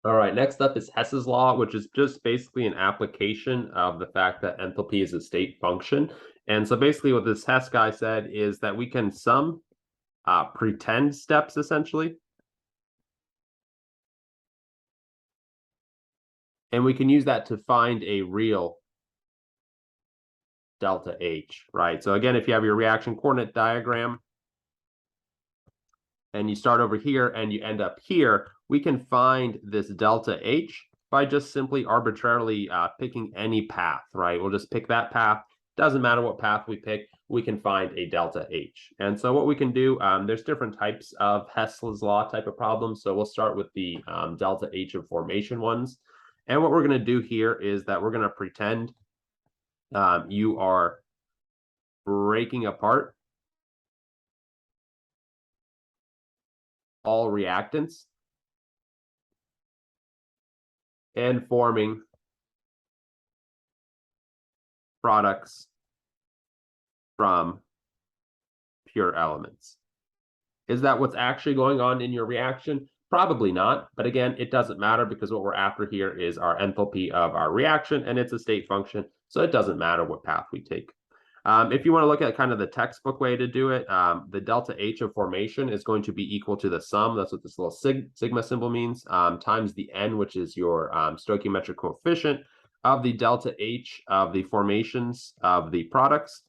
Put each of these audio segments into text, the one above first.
All right, next up is Hess's law, which is just basically an application of the fact that enthalpy is a state function. And so basically what this Hess guy said is that we can sum pretend steps, essentially. And we can use that to find a real delta H, right? So again, if you have your reaction coordinate diagram, and you start over here and you end up here, we can find this delta H by just simply arbitrarily picking any path, right? We'll just pick that path. Doesn't matter what path we pick, we can find a delta H. And so what we can do, there's different types of Hess's law type of problems. So we'll start with the delta H of formation ones. And what we're going to do here is that we're going to pretend you are breaking apart all reactants and forming products from pure elements. Is that what's actually going on in your reaction? Probably not, but again, it doesn't matter because what we're after here is our enthalpy of our reaction, and it's a state function, so it doesn't matter what path we take. If you want to look at kind of the textbook way to do it, the delta H of formation is going to be equal to the sum, that's what this little sigma symbol means, times the n, which is your stoichiometric coefficient, of the delta H of the formations of the products,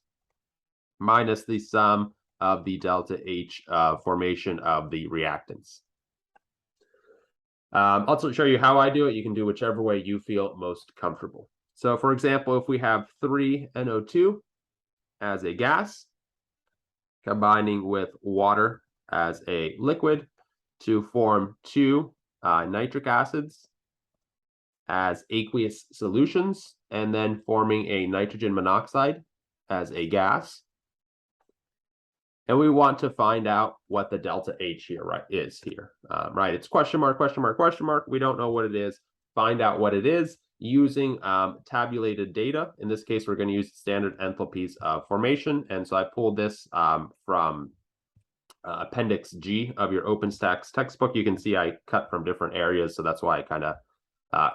minus the sum of the delta H formation of the reactants. I'll also show you how I do it. You can do whichever way you feel most comfortable. So for example, if we have 3NO2 as a gas, combining with water as a liquid to form 2 nitric acids as aqueous solutions, and then forming a nitrogen monoxide as a gas. And we want to find out what the delta H here, right, is here, right? It's question mark, question mark, question mark. We don't know what it is. Find out what it is using tabulated data. In this case, we're going to use standard enthalpies of formation. And so I pulled this from Appendix G of your OpenStax textbook. You can see I cut from different areas, so that's why it kind of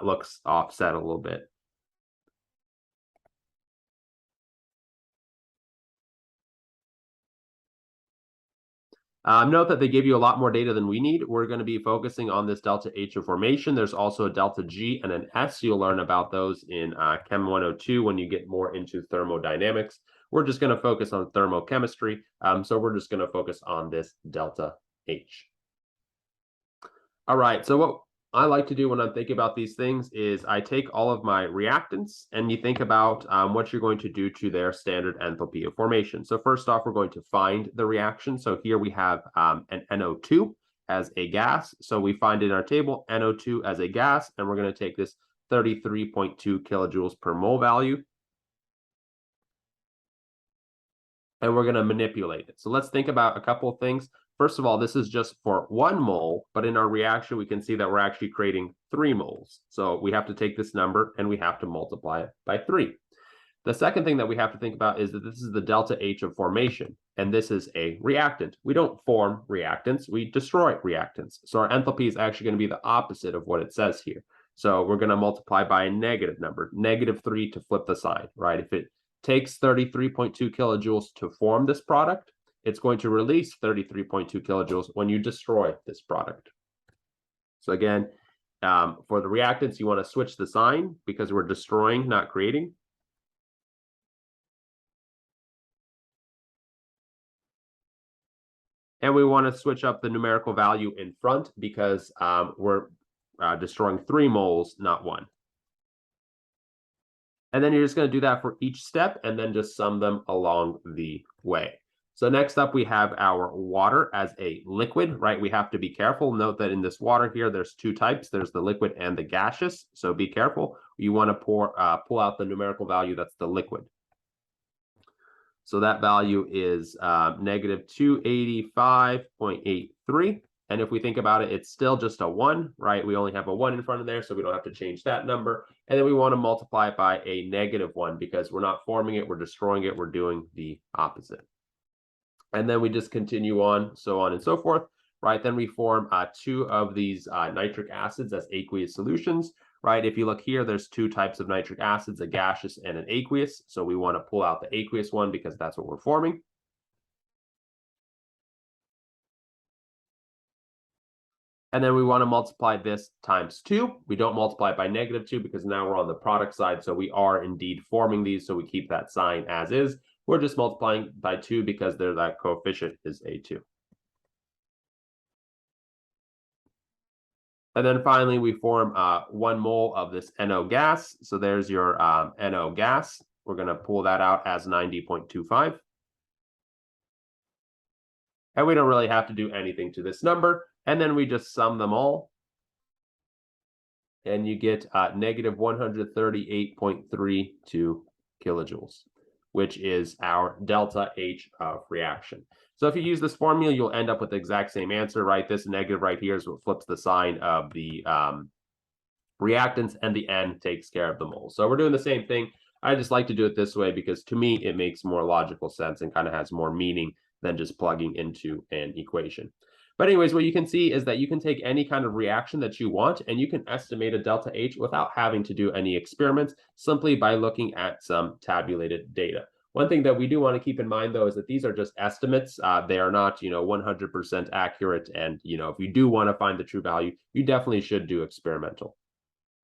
looks offset a little bit. Note that they give you a lot more data than we need. We're going to be focusing on this delta H of formation. There's also a delta G and an S. You'll learn about those in Chem 102 when you get more into thermodynamics. We're just going to focus on thermochemistry. So we're just going to focus on this delta H. All right, so what I like to do when I'm thinking about these things is I take all of my reactants and you think about what you're going to do to their standard enthalpy of formation. So first off, we're going to find the reaction. So here we have an NO2 as a gas. So we find in our table NO2 as a gas, and we're going to take this 33.2 kilojoules per mole value. And we're going to manipulate it. So let's think about a couple of things. First of all, this is just for 1 mole, but in our reaction, we can see that we're actually creating 3 moles. So we have to take this number and we have to multiply it by 3. The second thing that we have to think about is that this is the delta H of formation, and this is a reactant. We don't form reactants, we destroy reactants. So our enthalpy is actually going to be the opposite of what it says here. So we're going to multiply by a negative number, -3 to flip the sign, right? If it takes 33.2 kilojoules to form this product, it's going to release 33.2 kilojoules when you destroy this product. So again, for the reactants, you want to switch the sign because we're destroying, not creating. And we want to switch up the numerical value in front because we're destroying 3 moles, not 1. And then you're just going to do that for each step and then just sum them along the way. So next up, we have our water as a liquid, right? We have to be careful. Note that in this water here, there's 2 types. There's the liquid and the gaseous. So be careful. You want to pull out the numerical value that's the liquid. So that value is negative 285.83. And if we think about it, it's still just a 1, right? We only have a 1 in front of there, so we don't have to change that number. And then we want to multiply it by a -1 because we're not forming it, we're destroying it, we're doing the opposite. And then we just continue on, so on and so forth. right? Then we form 2 of these nitric acids as aqueous solutions, right? If you look here, there's 2 types of nitric acids, a gaseous and an aqueous. So we want to pull out the aqueous one because that's what we're forming. And then we want to multiply this times 2. We don't multiply it by -2 because now we're on the product side. So we are indeed forming these. So we keep that sign as is. We're just multiplying by 2 because that coefficient is A2. And then finally, we form 1 mole of this NO gas. So there's your NO gas. We're going to pull that out as 90.25. And we don't really have to do anything to this number. And then we just sum them all. And you get negative 138.32 kilojoules, which is our delta H of reaction. So if you use this formula, you'll end up with the exact same answer, right? This negative right here is what flips the sign of the reactants, and the N takes care of the mole. So we're doing the same thing. I just like to do it this way because to me, it makes more logical sense and kind of has more meaning than just plugging into an equation. But anyways, what you can see is that you can take any kind of reaction that you want and you can estimate a delta H without having to do any experiments, simply by looking at some tabulated data. One thing that we do want to keep in mind, though, is that these are just estimates. They are not, 100% accurate. And, if you do want to find the true value, you definitely should do experimental.